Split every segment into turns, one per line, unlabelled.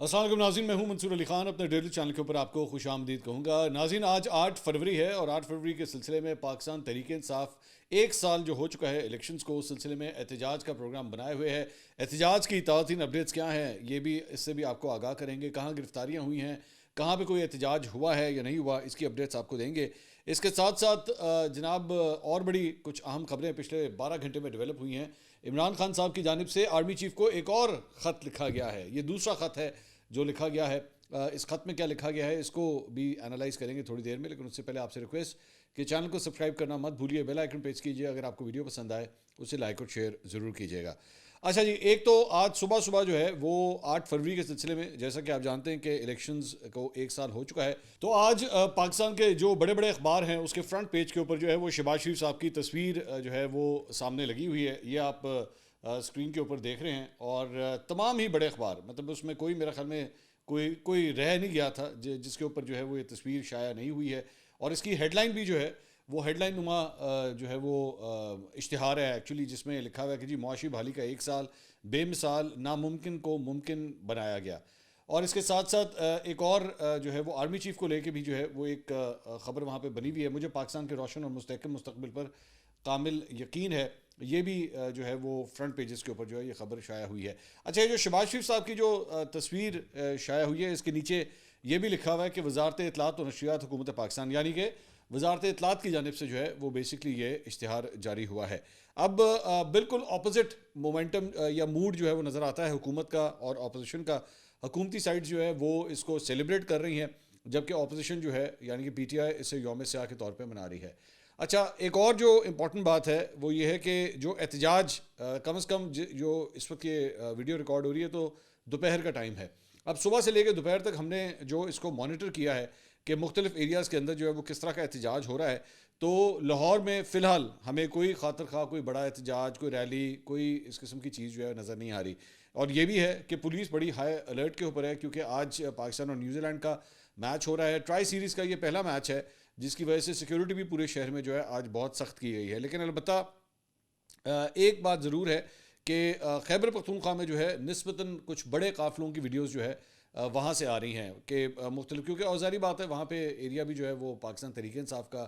السلام علیکم ناظرین، میں ہوں منصور علی خان، اپنے ڈیلی چینل کے اوپر آپ کو خوش آمدید کہوں گا۔ ناظرین، آج 8 فروری ہے اور 8 فروری کے سلسلے میں پاکستان تحریک انصاف ایک سال جو ہو چکا ہے الیکشنز کو، اس سلسلے میں احتجاج کا پروگرام بنائے ہوئے ہے۔ احتجاج کی تازہ اپڈیٹس کیا ہیں یہ بھی اس سے بھی آپ کو آگاہ کریں گے، کہاں گرفتاریاں ہوئی ہیں، کہاں پہ کوئی احتجاج ہوا ہے یا نہیں ہوا، اس کی اپڈیٹس آپ کو دیں گے۔ اس کے ساتھ ساتھ جناب اور بڑی کچھ اہم خبریں پچھلے 12 گھنٹے میں ڈیولپ ہوئی ہیں۔ عمران خان صاحب کی جانب سے آرمی چیف کو ایک اور خط لکھا گیا ہے، یہ دوسرا خط ہے جو لکھا گیا ہے۔ اس خط میں کیا لکھا گیا ہے اس کو بھی انالائز کریں گے تھوڑی دیر میں، لیکن اس سے پہلے آپ سے ریکویسٹ کہ چینل کو سبسکرائب کرنا مت بھولیے، بیل آئیکن پریس کیجیے، اگر آپ کو ویڈیو پسند آئے اسے لائک اور شیئر ضرور کیجیے گا۔ اچھا جی، ایک تو آج صبح جو ہے وہ 8 فروری کے سلسلے میں، جیسا کہ آپ جانتے ہیں کہ الیکشنز کو ایک سال ہو چکا ہے، تو آج پاکستان کے جو بڑے بڑے اخبار ہیں اس کے فرنٹ پیج کے اوپر جو ہے وہ شہباز شریف صاحب کی تصویر جو ہے وہ سامنے لگی ہوئی ہے۔ یہ آپ اسکرین کے اوپر دیکھ رہے ہیں، اور تمام ہی بڑے اخبار، مطلب اس میں کوئی میرے خیال میں کوئی رہ نہیں گیا تھا جس کے اوپر جو ہے وہ یہ تصویر شائع نہیں ہوئی ہے۔ اور اس کی ہیڈ لائن بھی جو ہے وہ ہیڈ لائن نما جو ہے وہ اشتہار ہے ایکچولی، جس میں لکھا ہوا ہے کہ جی معاشی بحالی کا ایک سال، بے مثال، ناممکن کو ممکن بنایا گیا۔ اور اس کے ساتھ ساتھ ایک اور جو ہے وہ آرمی چیف کو لے کے بھی جو ہے وہ ایک خبر وہاں پہ بنی ہوئی ہے۔ مجھے پاکستان کے روشن اور مستحکم مستقبل پر کامل یقین ہے، یہ بھی جو ہے وہ فرنٹ پیجز کے اوپر جو ہے یہ خبر شائع ہوئی ہے۔ اچھا، یہ جو شہباز شریف صاحب کی جو تصویر شائع ہوئی ہے، اس کے نیچے یہ بھی لکھا ہوا ہے کہ وزارت اطلاعات و نشریات حکومت پاکستان، یعنی کہ وزارت اطلاعات کی جانب سے جو ہے وہ بیسکلی یہ اشتہار جاری ہوا ہے۔ اب بالکل اپوزٹ مومنٹم یا موڈ جو ہے وہ نظر آتا ہے حکومت کا اور اپوزیشن کا۔ حکومتی سائڈ جو ہے وہ اس کو سیلیبریٹ کر رہی ہیں، جبکہ اپوزیشن جو ہے یعنی کہ پی ٹی آئی اسے یوم سیاہ کے طور پہ منا رہی ہے۔ اچھا، ایک اور جو امپورٹنٹ بات ہے وہ یہ ہے کہ جو احتجاج کم از کم جو اس وقت یہ ویڈیو ریکارڈ ہو رہی ہے تو دوپہر کا ٹائم ہے۔ اب صبح سے لے کے دوپہر تک ہم نے جو اس کو مانیٹر کیا ہے کہ مختلف ایریاز کے اندر جو ہے وہ کس طرح کا احتجاج ہو رہا ہے، تو لاہور میں فی الحال ہمیں کوئی خاطر خواہ کوئی بڑا احتجاج، کوئی ریلی، کوئی اس قسم کی چیز جو ہے نظر نہیں آ رہی۔ اور یہ بھی ہے کہ پولیس بڑی ہائی الرٹ کے اوپر ہے، کیونکہ آج پاکستان اور نیوزی لینڈ کا میچ ہو رہا ہے۔ ٹرائی سیریز کا یہ پہلا میچ ہے، جس کی وجہ سے سیکیورٹی بھی پورے شہر میں جو ہے آج بہت سخت کی گئی ہے۔ لیکن البتہ ایک بات ضرور ہے کہ خیبر پختونخوا میں جو ہے نسبتاً کچھ بڑے قافلوں کی ویڈیوز جو ہے وہاں سے آ رہی ہیں کہ مختلف، کیونکہ اوزاری بات ہے وہاں پہ ایریا بھی جو ہے وہ پاکستان تحریک انصاف کا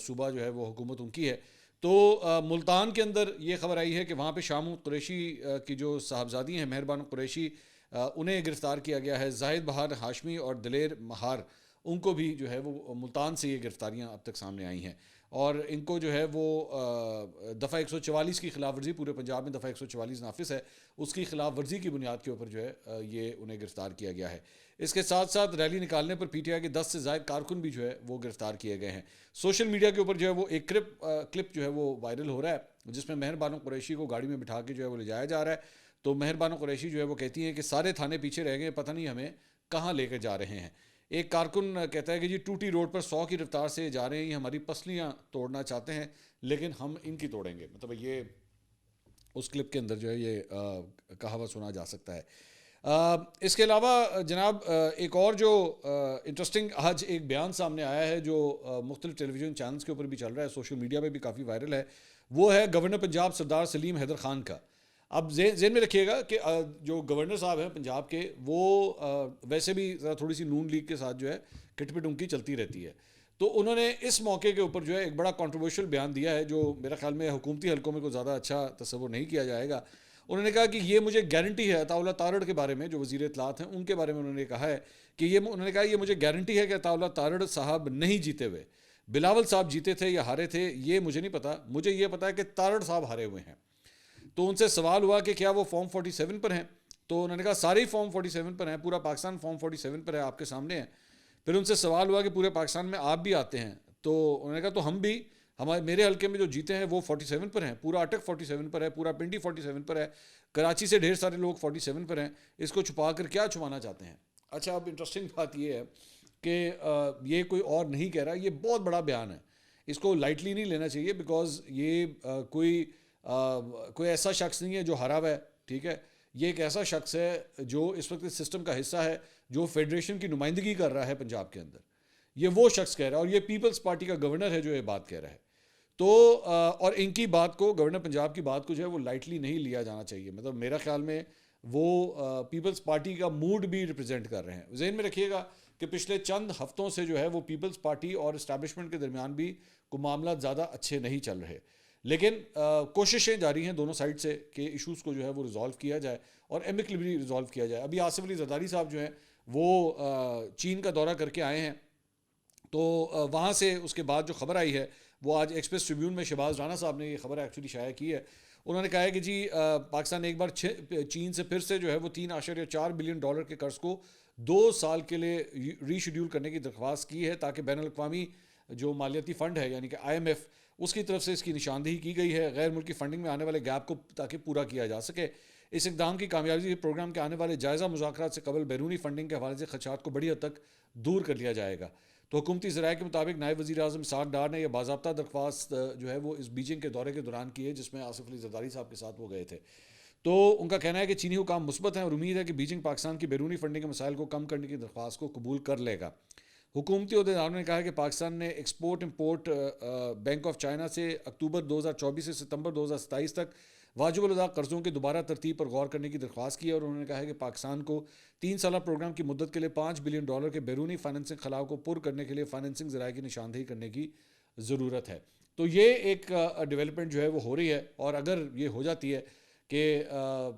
صوبہ جو ہے وہ حکومت ان کی ہے۔ تو ملتان کے اندر یہ خبر آئی ہے کہ وہاں پہ شامو قریشی کی جو صاحبزادی ہیں مہربانو قریشی، انہیں گرفتار کیا گیا ہے۔ زاہد بہار ہاشمی اور دلیر مہار، ان کو بھی جو ہے وہ ملتان سے یہ گرفتاریاں اب تک سامنے آئی ہیں، اور ان کو جو ہے وہ دفعہ 144 کی خلاف ورزی، پورے پنجاب میں دفعہ 144 نافذ ہے، اس کی خلاف ورزی کی بنیاد کے اوپر جو ہے یہ انہیں گرفتار کیا گیا ہے۔ اس کے ساتھ ساتھ ریلی نکالنے پر پی ٹی آئی کے 10 سے زائد کارکن بھی جو ہے وہ گرفتار کیے گئے ہیں۔ سوشل میڈیا کے اوپر جو ہے وہ ایک کلپ جو ہے وہ وائرل ہو رہا ہے، جس میں مہربانو قریشی کو گاڑی میں بٹھا کے جو ہے وہ لے جایا جا رہا ہے۔ تو مہربانو قریشی جو ہے وہ کہتی ہیں کہ سارے تھانے پیچھے رہ گئے، پتہ نہیں ہمیں کہاں لے کے جا رہے ہیں۔ ایک کارکن کہتا ہے کہ جی ٹوٹی روڈ پر 100 کی رفتار سے جا رہے ہیں، یہ ہماری پسلیاں توڑنا چاہتے ہیں لیکن ہم ان کی توڑیں گے، مطلب یہ اس کلپ کے اندر جو ہے یہ کہا ہوا سنا جا سکتا ہے۔ اس کے علاوہ جناب ایک اور جو انٹرسٹنگ آج ایک بیان سامنے آیا ہے جو مختلف ٹیلی ویژن چینلز کے اوپر بھی چل رہا ہے، سوشل میڈیا پہ بھی کافی وائرل ہے، وہ ہے گورنر پنجاب سردار سلیم حیدر خان کا۔ اب ذہن میں رکھیے گا کہ جو گورنر صاحب ہیں پنجاب کے، وہ ویسے بھی ذرا تھوڑی سی نون لیگ کے ساتھ جو ہے کٹ پٹ ان کی چلتی رہتی ہے، تو انہوں نے اس موقع کے اوپر جو ہے ایک بڑا کنٹروورشل بیان دیا ہے جو میرے خیال میں حکومتی حلقوں میں کوئی زیادہ اچھا تصور نہیں کیا جائے گا۔ انہوں نے کہا کہ یہ مجھے گارنٹی ہے، عطا اللہ تارڑ کے بارے میں جو وزیر اطلاعات ہیں ان کے بارے میں انہوں نے کہا ہے کہ انہوں نے کہا یہ مجھے گارنٹی ہے کہ عطا اللہ تارڑ صاحب نہیں جیتے ہوئے، بلاول صاحب جیتے تھے یا ہارے تھے یہ مجھے نہیں پتا، مجھے یہ پتا ہے کہ تارڑ صاحب ہارے ہوئے ہیں۔ تو ان سے سوال ہوا کہ کیا وہ فارم 47 پر ہیں، تو انہوں نے کہا سارے فارم 47 پر ہیں، پورا پاکستان فارم 47 پر ہے، آپ کے سامنے ہے۔ پھر ان سے سوال ہوا کہ پورے پاکستان میں آپ بھی آتے ہیں، تو انہوں نے کہا تو ہم بھی، میرے حلقے میں جو جیتے ہیں وہ 47 پر ہیں، پورا اٹک 47 پر ہے، پورا پنڈی 47 پر ہے، کراچی سے ڈھیر سارے لوگ 47 پر ہیں، اس کو چھپا کر کیا چھپانا چاہتے ہیں۔ اچھا، اب انٹرسٹنگ بات یہ ہے کہ یہ کوئی اور نہیں کہہ رہا، یہ بہت بڑا بیان ہے، اس کو لائٹلی نہیں لینا چاہیے، بیکاز یہ کوئی ایسا شخص نہیں ہے جو ہرا ہوا ہے، ٹھیک ہے، یہ ایک ایسا شخص ہے جو اس وقت سسٹم کا حصہ ہے، جو فیڈریشن کی نمائندگی کر رہا ہے پنجاب کے اندر، یہ وہ شخص کہہ رہا ہے، اور یہ پیپلز پارٹی کا گورنر ہے جو یہ بات کہہ رہا ہے۔ تو اور ان کی بات کو، گورنر پنجاب کی بات کو جو ہے وہ لائٹلی نہیں لیا جانا چاہیے، مطلب میرا خیال میں وہ پیپلز پارٹی کا موڈ بھی ریپرزینٹ کر رہے ہیں. ذہن میں رکھیے گا کہ پچھلے چند ہفتوں سے جو ہے وہ پیپلز پارٹی اور اسٹیبلشمنٹ کے درمیان بھی کوئی معاملات زیادہ اچھے نہیں چل رہے, لیکن کوششیں جاری ہیں دونوں سائڈ سے کہ ایشوز کو جو ہے وہ ریزالو کیا جائے اور ایمکلی ریزالو کیا جائے. ابھی آصف علی زرداری صاحب جو ہیں وہ چین کا دورہ کر کے آئے ہیں, تو وہاں سے اس کے بعد جو خبر آئی ہے وہ آج ایکسپریس ٹریبیون میں شہباز رانا صاحب نے یہ خبر ایکچولی شائع کی ہے. انہوں نے کہا ہے کہ جی پاکستان نے ایک بار چین سے پھر سے جو ہے وہ $3.4 بلین کے قرض کو 2 سال کے لیے ری شیڈیول کرنے کی درخواست کی ہے, تاکہ بین الاقوامی جو مالیاتی فنڈ ہے یعنی کہ IMF اس کی طرف سے اس کی نشاندہی کی گئی ہے غیر ملکی فنڈنگ میں آنے والے گیپ کو تاکہ پورا کیا جا سکے. اس اقدام کی کامیابی سے پروگرام کے آنے والے جائزہ مذاکرات سے قبل بیرونی فنڈنگ کے حوالے سے خدشات کو بڑی حد تک دور کر لیا جائے گا. تو حکومتی ذرائع کے مطابق نائب وزیر اعظم اسحاق ڈار نے یہ باضابطہ درخواست جو ہے وہ اس بیجنگ کے دورے کے دوران کی ہے, جس میں آصف علی زرداری صاحب کے ساتھ وہ گئے تھے. تو ان کا کہنا ہے کہ چینی حکام مثبت ہیں اور امید ہے کہ بیجنگ پاکستان کی بیرونی فنڈنگ کے مسائل کو کم کرنے کی درخواست کو قبول کر لے گا. حکومتی عہدیداروں نے کہا ہے کہ پاکستان نے export import bank of China سے اکتوبر 2024 سے ستمبر 2027 تک واجب الادا قرضوں کے دوبارہ ترتیب پر غور کرنے کی درخواست کی ہے, اور انہوں نے کہا ہے کہ پاکستان کو 3 سالہ پروگرام کی مدت کے لیے $5 بلین کے بیرونی فائننسنگ خلاء کو پر کرنے کے لیے فائننسنگ ذرائع کی نشاندہی کرنے کی ضرورت ہے. تو یہ ایک ڈیولپمنٹ جو ہے وہ ہو رہی ہے, اور اگر یہ ہو جاتی ہے کہ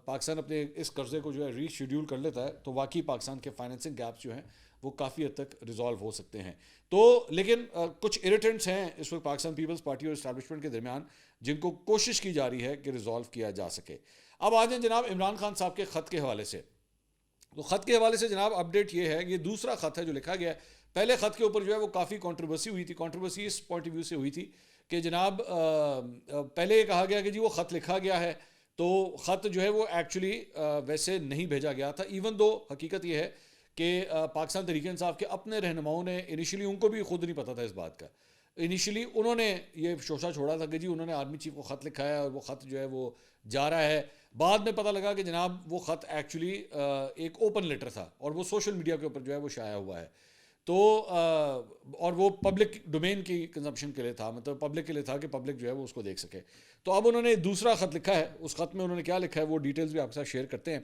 پاکستان اپنے اس قرضے کو جو ہے ری شیڈیول کر لیتا ہے تو واقعی پاکستان کے فائننسنگ گیپس جو ہیں وہ کافی حد تک ریزالو ہو سکتے ہیں. تو لیکن کچھ اریٹنٹس ہیں اس وقت پاکستان پیپلز پارٹی اور اسٹیبلشمنٹ کے درمیان جن کو کوشش کی جا رہی ہے کہ ریزالو کیا جا سکے. اب آ جائیں جناب عمران خان صاحب کے خط کے حوالے سے. تو خط کے حوالے سے جناب اپڈیٹ یہ ہے, یہ دوسرا خط ہے جو لکھا گیا ہے. پہلے خط کے اوپر جو ہے وہ کافی کنٹروورسی ہوئی تھی. کنٹروورسی اس پوائنٹ آف ویو سے ہوئی تھی کہ جناب پہلے یہ کہا گیا کہ جی وہ خط لکھا گیا ہے, تو خط جو ہے وہ ایکچولی ویسے نہیں بھیجا گیا تھا, ایون دو حقیقت یہ ہے کہ پاکستان تحریک انصاف کے اپنے رہنماؤں نے انیشلی ان کو بھی خود نہیں پتا تھا اس بات کا. انیشلی انہوں نے یہ شوشہ چھوڑا تھا کہ جی انہوں نے آرمی چیف کو خط لکھا ہے اور وہ خط جو ہے وہ جا رہا ہے. بعد میں پتہ لگا کہ جناب وہ خط ایکچولی ایک اوپن لیٹر تھا اور وہ سوشل میڈیا کے اوپر جو ہے وہ شائع ہوا ہے. تو اور وہ پبلک ڈومین کی کنزمپشن کے لیے تھا, مطلب پبلک کے لیے تھا کہ پبلک جو ہے وہ اس کو دیکھ سکے. تو اب انہوں نے دوسرا خط لکھا ہے. اس خط میں انہوں نے کیا لکھا ہے وہ ڈیٹیلز بھی آپ کے ساتھ شیئر کرتے ہیں.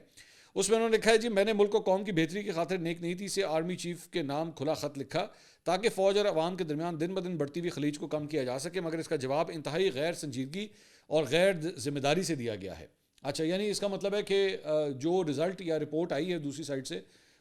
اس میں انہوں نے لکھا ہے جی میں نے ملک و قوم کی بہتری کی خاطر نیک نیتی سے آرمی چیف کے نام کھلا خط لکھا تاکہ فوج اور عوام کے درمیان دن بدن بڑھتی ہوئی خلیج کو کم کیا جا سکے, مگر اس کا جواب انتہائی غیر سنجیدگی اور غیر ذمہ داری سے دیا گیا ہے. اچھا, یعنی اس کا مطلب ہے کہ جو رزلٹ یا رپورٹ آئی ہے دوسری سائڈ سے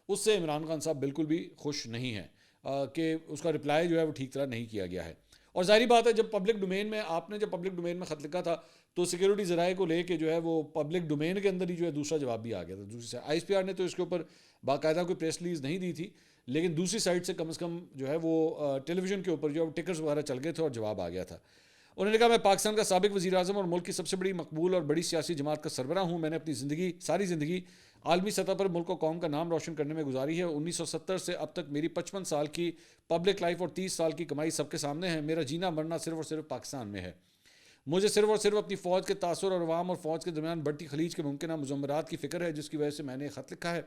اس سے عمران خان صاحب بالکل بھی خوش نہیں ہیں کہ اس کا رپلائی جو ہے وہ ٹھیک طرح نہیں کیا گیا ہے. اور ظاہری بات ہے جب پبلک ڈومین میں آپ نے جب پبلک ڈومین میں خط لکھا تھا تو سیکیورٹی ذرائع کو لے کے جو ہے وہ پبلک ڈومین کے اندر ہی جو ہے دوسرا جواب بھی آ گیا تھا. دوسری side I S P R نے تو اس کے اوپر باقاعدہ کوئی پریس ریلیز نہیں دی تھی, لیکن دوسری سائڈ سے کم جو ہے وہ ٹیلی ویژن کے اوپر جو ہے ٹکرز وغیرہ چل گئے تھے اور جواب آ گیا تھا. انہوں نے کہا میں پاکستان کا سابق وزیر اعظم اور ملک کی سب سے بڑی مقبول اور بڑی سیاسی جماعت کا سربراہ ہوں. میں نے اپنی ساری زندگی عالمی سطح پر ملک و قوم کا نام روشن کرنے میں گزاری ہے. 1970 سے اب تک میری 55 سال کی پبلک لائف اور 30 سال کی کمائی سب کے سامنے ہے. میرا جینا مرنا صرف اور صرف پاکستان میں ہے. مجھے صرف اور صرف اپنی فوج کے تاثر اور عوام اور فوج کے درمیان بڑھتی خلیج کے ممکنہ مضمرات کی فکر ہے, جس کی وجہ سے میں نے خط لکھا ہے.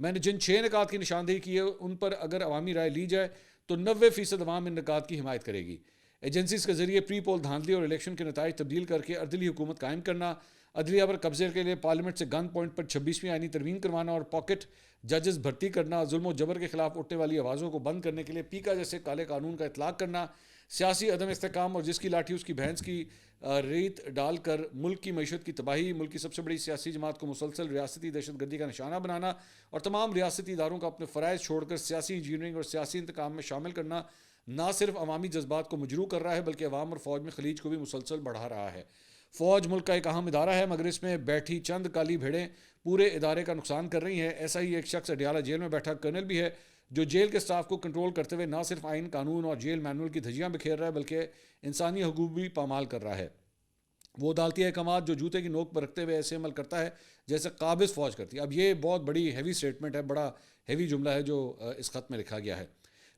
میں نے جن 6 نکات کی نشاندہی کی ہے ان پر اگر عوامی رائے لی جائے تو 90% عوام ان نکات کی حمایت کرے گی. ایجنسیز کے ذریعے پری پول دھاندلی اور الیکشن کے نتائج تبدیل کر کے عدلی حکومت قائم کرنا, عدلیہ پر قبضے کے لیے پارلیمنٹ سے گن پوائنٹ پر 26ویں آئینی ترمیم کروانا اور پاکٹ ججز بھرتی کرنا, ظلم و جبر کے خلاف اٹھنے والی آوازوں کو بند کرنے کے لیے پیکا جیسے کالے قانون کا اطلاق کرنا, سیاسی عدم استحکام اور جس کی لاٹھی اس کی بھینس کی ریت ڈال کر ملک کی معیشت کی تباہی, ملک کی سب سے بڑی سیاسی جماعت کو مسلسل ریاستی دہشت گردی کا نشانہ بنانا اور تمام ریاستی اداروں کا اپنے فرائض چھوڑ کر سیاسی انجینئرنگ اور سیاسی انتقام میں شامل کرنا نہ صرف عوامی جذبات کو مجروح کر رہا ہے بلکہ عوام اور فوج میں خلیج کو بھی مسلسل بڑھا رہا ہے. فوج ملک کا ایک اہم ادارہ ہے مگر اس میں بیٹھی چند کالی بھیڑیں پورے ادارے کا نقصان کر رہی ہیں. ایسا ہی ایک شخص اڈیالہ جیل میں بیٹھا کرنل بھی ہے جو جیل کے سٹاف کو کنٹرول کرتے ہوئے نہ صرف آئین قانون اور جیل مینول کی دھجیاں بکھیر رہا ہے بلکہ انسانی حقوق بھی پامال کر رہا ہے. وہ عدالتی احکامات جو جوتے کی نوک پر رکھتے ہوئے ایسے عمل کرتا ہے جیسے قابض فوج کرتی ہے. اب یہ بہت بڑی ہیوی سٹیٹمنٹ ہے, بڑا ہیوی جملہ ہے جو اس خط میں لکھا گیا ہے.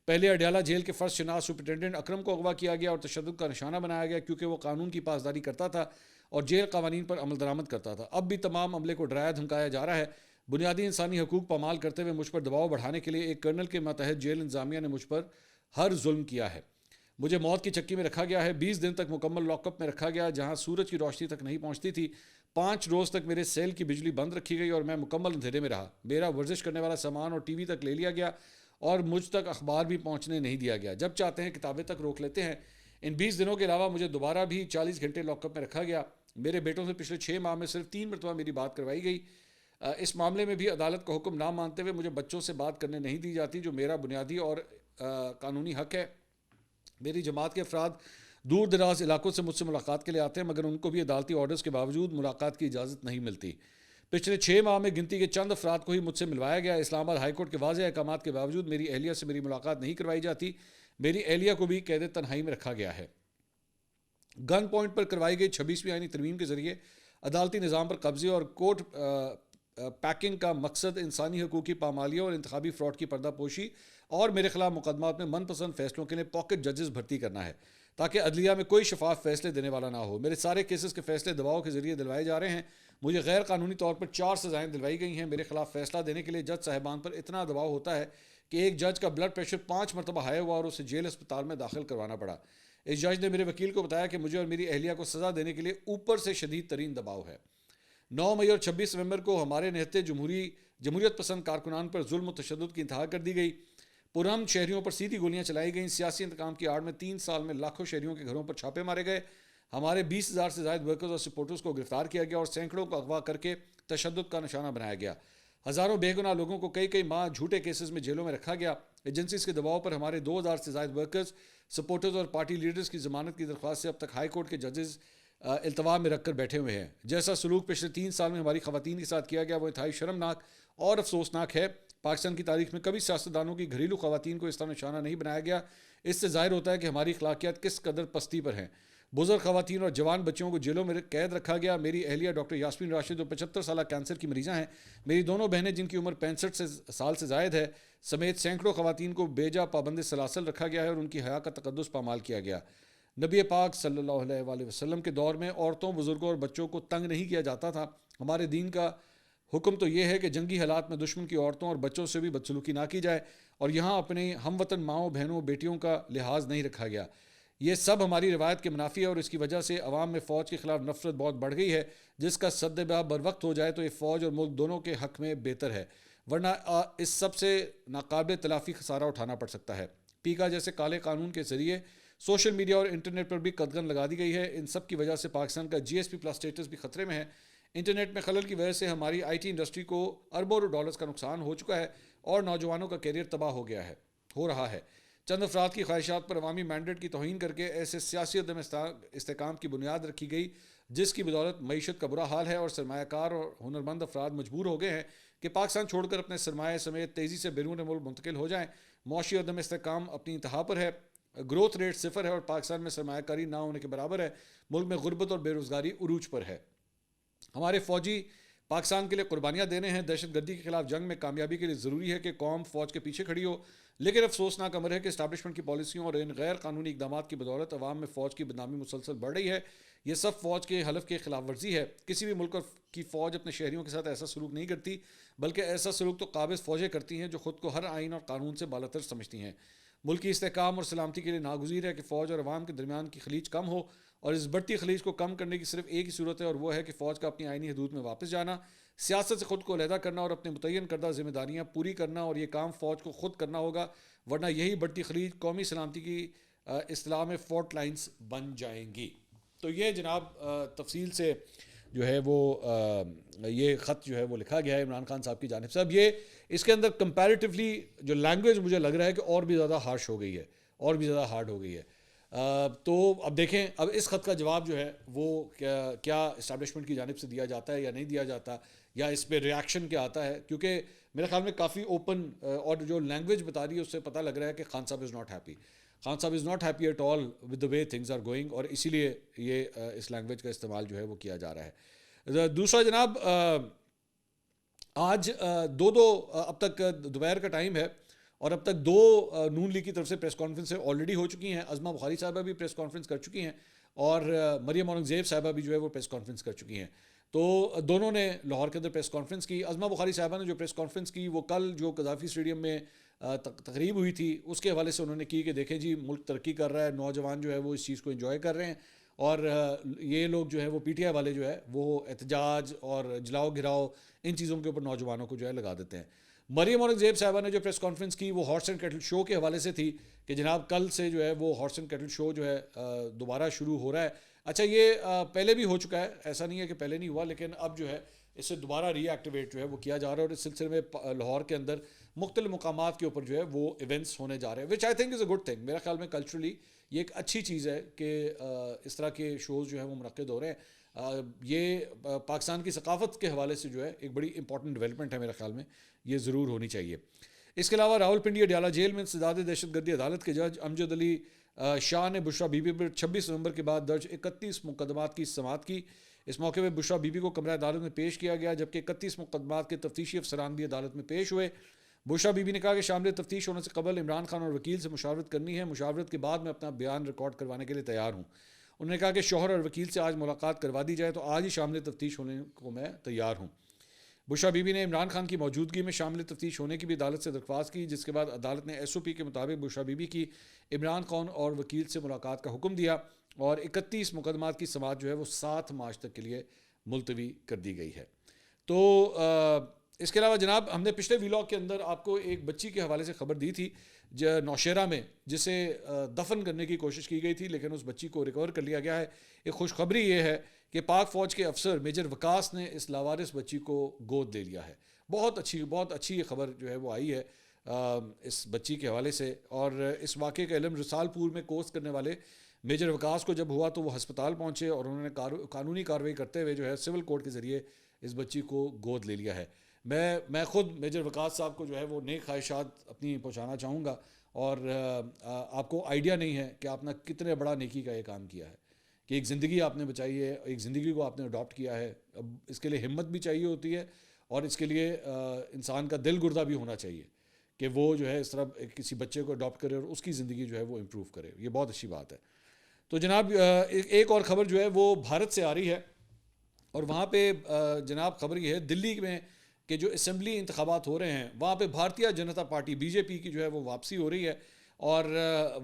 پہلے اڈیالہ جیل کے فرسٹ شناس سپرنٹینڈنٹ اکرم کو اغوا کیا گیا اور تشدد کا نشانہ بنایا گیا کیونکہ وہ قانون کی پاسداری کرتا تھا اور جیل قوانین پر عمل درآمد کرتا تھا. اب بھی تمام عملے کو ڈرایا دھمکایا جا رہا ہے. بنیادی انسانی حقوق پامال کرتے ہوئے مجھ پر دباؤ بڑھانے کے لیے ایک کرنل کے ماتحت جیل انتظامیہ نے مجھ پر ہر ظلم کیا ہے. مجھے موت کی چکی میں رکھا گیا ہے. 20 دن تک مکمل لاک اپ میں رکھا گیا جہاں سورج کی روشنی تک نہیں پہنچتی تھی. 5 روز تک میرے سیل کی بجلی بند رکھی گئی اور میں مکمل اندھیرے میں رہا. میرا ورزش کرنے والا سامان اور ٹی وی تک لے لیا گیا اور مجھ تک اخبار بھی پہنچنے نہیں دیا گیا. جب چاہتے ہیں کتابیں تک روک لیتے ہیں. ان 20 دنوں کے علاوہ مجھے دوبارہ بھی 40 گھنٹے لاک اپ میں رکھا گیا. میرے بیٹوں سے پچھلے 6 ماہ میں صرف 3 مرتبہ میری بات کروائی گئی. اس معاملے میں بھی عدالت کا حکم نہ مانتے ہوئے مجھے بچوں سے بات کرنے نہیں دی جاتی, جو میرا بنیادی اور قانونی حق ہے. میری جماعت کے افراد دور دراز علاقوں سے مجھ سے ملاقات کے لیے آتے ہیں, مگر ان کو بھی عدالتی آرڈرز کے باوجود ملاقات کی اجازت نہیں ملتی. پچھلے 6 ماہ میں گنتی کے چند افراد کو ہی مجھ سے ملوایا گیا. اسلام آباد ہائی کورٹ کے واضح احکامات کے باوجود میری اہلیہ سے میری ملاقات نہیں کروائی جاتی. میری اہلیہ کو بھی قید تنہائی میں رکھا گیا ہے. گن پوائنٹ پر کروائی گئی 26ویں آئینی ترمیم کے ذریعے عدالتی نظام پر قبضے اور کورٹ پیکنگ کا مقصد انسانی حقوق کی پامالیوں اور انتخابی فراڈ کی پردہ پوشی اور میرے خلاف مقدمات میں من پسند فیصلوں کے لیے پاکٹ ججز بھرتی کرنا ہے تاکہ عدلیہ میں کوئی شفاف فیصلے دینے والا نہ ہو. میرے سارے کیسز کے فیصلے دباؤ کے ذریعے دلوائے جا رہے ہیں. مجھے غیر قانونی طور پر 4 سزائیں دلوائی گئی ہیں. میرے خلاف فیصلہ دینے کے لیے جج صاحبان پر اتنا دباؤ ہوتا ہے کہ ایک جج کا بلڈ پریشر 5 مرتبہ ہائی ہوا اور اسے جیل اسپتال میں داخل کروانا پڑا. اس جج نے میرے وکیل کو بتایا کہ مجھے اور میری اہلیہ کو سزا دینے کے لیے اوپر سے شدید ترین دباؤ ہے. 9 مئی اور 26 نومبر کو ہمارے نہتے جمہوریت پسند کارکنان پر ظلم و تشدد کی انتہا کر دی گئی. پرامن شہریوں پر سیدھی گولیاں چلائی گئیں. سیاسی انتقام کی آڑ میں 3 سال میں لاکھوں شہریوں کے گھروں پر چھاپے مارے گئے. ہمارے 20,000 سے زائد ورکرز اور سپورٹرز کو گرفتار کیا گیا اور سینکڑوں کو اغوا کر کے تشدد کا نشانہ بنایا گیا. ہزاروں بے گناہ لوگوں کو کئی ماہ جھوٹے کیسز میں جیلوں میں رکھا گیا. ایجنسیز کے دباؤ پر ہمارے 2,000 سے زائد ورکرز، سپورٹرز اور پارٹی لیڈرز کی ضمانت کی درخواست سے اب تک ہائی کورٹ کے ججز التوا میں رکھ کر بیٹھے ہوئے ہیں. جیسا سلوک پچھلے 3 سال میں ہماری خواتین کے ساتھ کیا گیا وہ انتہائی شرمناک اور افسوسناک ہے. پاکستان کی تاریخ میں کبھی سیاستدانوں کی گھریلو خواتین کو اس طرح نشانہ نہیں بنایا گیا. اس سے ظاہر ہوتا ہے کہ ہماری اخلاقیات کس قدر پستی پر ہیں. بزرگ خواتین اور جوان بچوں کو جیلوں میں قید رکھا گیا. میری اہلیہ ڈاکٹر یاسمین راشد جو 75 سالہ کینسر کی مریضہ ہیں، میری دونوں بہنیں جن کی عمر 65 سال سے زائد ہے سمیت سینکڑوں خواتین کو بیجا پابند سلاسل رکھا گیا ہے اور ان کی حیا کا تقدس پامال کیا گیا. نبی پاک صلی اللہ علیہ وآلہ وسلم کے دور میں عورتوں، بزرگوں اور بچوں کو تنگ نہیں کیا جاتا تھا. ہمارے دین کا حکم تو یہ ہے کہ جنگی حالات میں دشمن کی عورتوں اور بچوں سے بھی بدسلوکی نہ کی جائے، اور یہاں اپنے ہم وطن ماؤں، بہنوں، بیٹیوں کا لحاظ نہیں رکھا گیا. یہ سب ہماری روایت کے منافی ہے اور اس کی وجہ سے عوام میں فوج کے خلاف نفرت بہت بڑھ گئی ہے، جس کا سد باب بر وقت ہو جائے تو یہ فوج اور ملک دونوں کے حق میں بہتر ہے، ورنہ اس سب سے ناقابل تلافی خسارہ اٹھانا پڑ سکتا ہے. پیکا جیسے کالے قانون کے ذریعے سوشل میڈیا اور انٹرنیٹ پر بھی قدغن لگا دی گئی ہے. ان سب کی وجہ سے پاکستان کا GSP+ اسٹیٹس بھی خطرے میں ہے. انٹرنیٹ میں خلل کی وجہ سے ہماری IT انڈسٹری کو اربوں ڈالرز کا نقصان ہو چکا ہے اور نوجوانوں کا کیریئر تباہ ہو رہا ہے. چند افراد کی خواہشات پر عوامی مینڈیٹ کی توہین کر کے ایسے سیاسی عدم استحکام کی بنیاد رکھی گئی جس کی بدولت معیشت کا برا حال ہے اور سرمایہ کار اور ہنرمند افراد مجبور ہو گئے ہیں کہ پاکستان چھوڑ کر اپنے سرمایہ سمیت تیزی سے بیرون ملک منتقل ہو جائیں. معاشی عدم استحکام اپنی انتہا پر ہے. گروتھ ریٹ 0 ہے اور پاکستان میں سرمایہ کاری نہ ہونے کے برابر ہے. ملک میں غربت اور بے روزگاری عروج پر ہے. ہمارے فوجی پاکستان کے لیے قربانیاں دینے ہیں. دہشت گردی کے خلاف جنگ میں کامیابی کے لیے ضروری ہے کہ قوم فوج کے پیچھے کھڑی ہو، لیکن افسوسناک امر ہے کہ اسٹیبلشمنٹ کی پالیسیوں اور ان غیر قانونی اقدامات کی بدولت عوام میں فوج کی بدنامی مسلسل بڑھ رہی ہے. یہ سب فوج کے حلف کی خلاف ورزی ہے. کسی بھی ملک کی فوج اپنے شہریوں کے ساتھ ایسا سلوک نہیں کرتی، بلکہ ایسا سلوک تو قابض فوجیں کرتی ہیں جو خود کو ہر آئین اور قانون سے بالاتر سمجھتی ہیں. ملک کی استحکام اور سلامتی کے لیے ناگزیر ہے کہ فوج اور عوام کے درمیان کی خلیج کم ہو، اور اس بڑھتی خلیج کو کم کرنے کی صرف ایک ہی صورت ہے اور وہ ہے کہ فوج کا اپنی آئینی حدود میں واپس جانا، سیاست سے خود کو علیحدہ کرنا اور اپنے متعین کردہ ذمہ داریاں پوری کرنا، اور یہ کام فوج کو خود کرنا ہوگا، ورنہ یہی بڑھتی خلیج قومی سلامتی کی اصطلاح میں فالٹ لائنز بن جائیں گی. تو یہ جناب تفصیل سے جو ہے وہ یہ خط جو ہے وہ لکھا گیا ہے عمران خان صاحب کی جانب سے. اب یہ اس کے اندر کمپیریٹیولی جو لینگویج مجھے لگ رہا ہے کہ اور بھی زیادہ ہارش ہو گئی ہے، اور بھی زیادہ ہارڈ ہو گئی ہے. تو اب دیکھیں اب اس خط کا جواب جو ہے وہ کیا اسٹیبلشمنٹ کی جانب سے دیا جاتا ہے یا نہیں دیا جاتا، یا اس پہ ریاکشن کیا آتا ہے، کیونکہ میرے خیال میں کافی اوپن اور جو لینگویج بتا رہی ہے اس سے پتہ لگ رہا ہے کہ خان صاحب از ناٹ ہیپی. خان صاحب is not happy at all with the way things are going, اور اسی لیے یہ اس لینگویج کا استعمال جو ہے وہ کیا جا رہا ہے. دوسرا جناب آج اب تک دوپہر کا ٹائم ہے اور اب تک 2 نون لیگ کی طرف سے پریس کانفرنسیں آلریڈی ہو چکی ہیں. عظمہ بخاری صاحبہ بھی پریس کانفرنس کر چکی ہیں اور مریم اورنگزیب صاحبہ بھی جو ہے وہ پریس کانفرنس کر چکی ہیں. تو دونوں نے لاہور کے اندر پریس کانفرنس کی. عظمہ بخاری صاحبہ نے جو پریس کانفرنس کی وہ کل جو قذافی اسٹیڈیم میں تقریب ہوئی تھی اس کے حوالے سے انہوں نے کی کہ دیکھیں جی ملک ترقی کر رہا ہے، نوجوان جو ہے وہ اس چیز کو انجوائے کر رہے ہیں، اور یہ لوگ جو ہے وہ پی ٹی آئی والے جو ہے وہ احتجاج اور جلاؤ گھراؤ ان چیزوں کے اوپر نوجوانوں کو جو ہے لگا دیتے ہیں. مریم اورنگزیب صاحبہ نے جو پریس کانفرنس کی وہ ہارس اینڈ کیٹل شو کے حوالے سے تھی کہ جناب کل سے جو ہے وہ ہارس اینڈ کیٹل شو جو ہے دوبارہ شروع ہو رہا ہے. اچھا یہ پہلے بھی ہو چکا ہے, ایسا نہیں ہے کہ پہلے نہیں ہوا, لیکن اب جو ہے اس سے دوبارہ ری ایکٹیویٹ جو ہے وہ کیا جا رہا ہے, اور اس سلسلے میں لاہور کے اندر مختلف مقامات کے اوپر جو ہے وہ ایونٹس ہونے جا رہے ہیں, which I think is a good thing. میرا خیال میں کلچرلی یہ ایک اچھی چیز ہے کہ اس طرح کے شوز جو ہیں وہ منعقد ہو رہے ہیں. یہ پاکستان کی ثقافت کے حوالے سے جو ہے ایک بڑی امپورٹنٹ ڈیولپمنٹ ہے, میرے خیال میں یہ ضرور ہونی چاہیے. اس کے علاوہ راول پنڈی اڈیالہ جیل میں انسداد دہشت گردی عدالت کے جج امجد علی شاہ نے بشرا بی بی پر 26 نومبر کے بعد درج 31 مقدمات کی سماعت کی. اس موقع پہ بشرا بی بی کو کمرہ عدالت میں پیش کیا گیا, جبکہ 31 مقدمات کے تفتیشی افسران بھی عدالت میں پیش ہوئے. بشرا بی بی نے کہا کہ شامل تفتیش ہونے سے قبل عمران خان اور وکیل سے مشاورت کرنی ہے, مشاورت کے بعد میں اپنا بیان ریکارڈ کروانے کے لیے تیار ہوں. انہوں نے کہا کہ شوہر اور وکیل سے آج ملاقات کروا دی جائے تو آج ہی شامل تفتیش ہونے کو میں تیار ہوں. بشرا بی بی نے عمران خان کی موجودگی میں شامل تفتیش ہونے کی بھی عدالت سے درخواست کی, جس کے بعد عدالت نے ایس او پی کے مطابق بشرا بی بی کی عمران خان اور وکیل سے ملاقات کا حکم دیا, اور 31 مقدمات کی سماعت جو ہے وہ 7 مارچ تک کے لیے ملتوی کر دی گئی ہے. تو اس کے علاوہ جناب ہم نے پچھلے ویلاگ کے اندر آپ کو ایک بچی کے حوالے سے خبر دی تھی نوشہرہ میں, جسے دفن کرنے کی کوشش کی گئی تھی, لیکن اس بچی کو ریکور کر لیا گیا ہے. ایک خوشخبری یہ ہے کہ پاک فوج کے افسر میجر وکاس نے اس لاوارث بچی کو گود لے لیا ہے. بہت اچھی یہ خبر جو ہے وہ آئی ہے اس بچی کے حوالے سے. اور اس واقعے کا علم رسال پور میں کورس کرنے والے میجر وکاس کو جب ہوا تو وہ ہسپتال پہنچے, اور انہوں نے قانونی کارروائی کرتے ہوئے جو ہے سول کورٹ کے ذریعے اس بچی کو گود لے لیا ہے. میں خود میجر وکاس صاحب کو جو ہے وہ نیک خواہشات اپنی پہنچانا چاہوں گا, اور آپ کو آئیڈیا نہیں ہے کہ آپ نے کتنے بڑا نیکی کا یہ کام کیا ہے, کہ ایک زندگی آپ نے بچائی ہے, ایک زندگی کو آپ نے اڈاپٹ کیا ہے. اب اس کے لیے ہمت بھی چاہیے ہوتی ہے, اور اس کے لیے انسان کا دل گردہ بھی ہونا چاہیے کہ وہ جو ہے اس طرح کسی بچے کو اڈاپٹ کرے اور اس کی زندگی جو ہے وہ امپروو کرے. یہ بہت اچھی بات ہے. تو جناب ایک اور خبر جو ہے وہ بھارت سے آ رہی ہے, اور وہاں پہ جناب خبر یہ ہے دلی میں کہ جو اسمبلی انتخابات ہو رہے ہیں وہاں پہ Bharatiya Janata party B J پی کی جو ہے وہ واپسی ہو رہی ہے, اور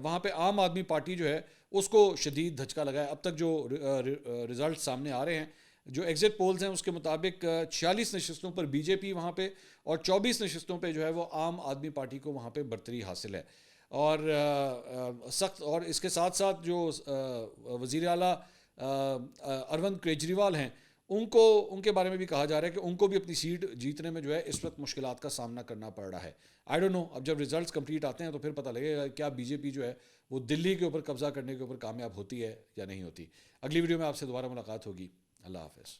وہاں پہ عام آدمی پارٹی جو ہے اس کو شدید دھچکا لگا ہے. اب تک جو رزلٹ سامنے آ رہے ہیں, جو ایگزٹ پولز ہیں اس کے مطابق 46 نشستوں پر بی جے پی وہاں پہ, اور 24 نشستوں پہ جو ہے وہ عام آدمی پارٹی کو وہاں پہ برتری حاصل ہے. اور سخت, اور اس کے ساتھ ساتھ جو وزیر اعلیٰ اروند کیجریوال ہیں ان کے بارے میں بھی کہا جا رہا ہے کہ ان کو بھی اپنی سیٹ جیتنے میں جو ہے اس وقت مشکلات کا سامنا کرنا پڑ رہا ہے. آئی ڈونٹ نو, اب جب ریزلٹس کمپلیٹ آتے ہیں تو پھر پتہ لگے گا کیا بی جے پی جو ہے وہ دلی کے اوپر قبضہ کرنے کے اوپر کامیاب ہوتی ہے یا نہیں ہوتی. اگلی ویڈیو میں آپ سے دوبارہ ملاقات ہوگی. اللہ حافظ.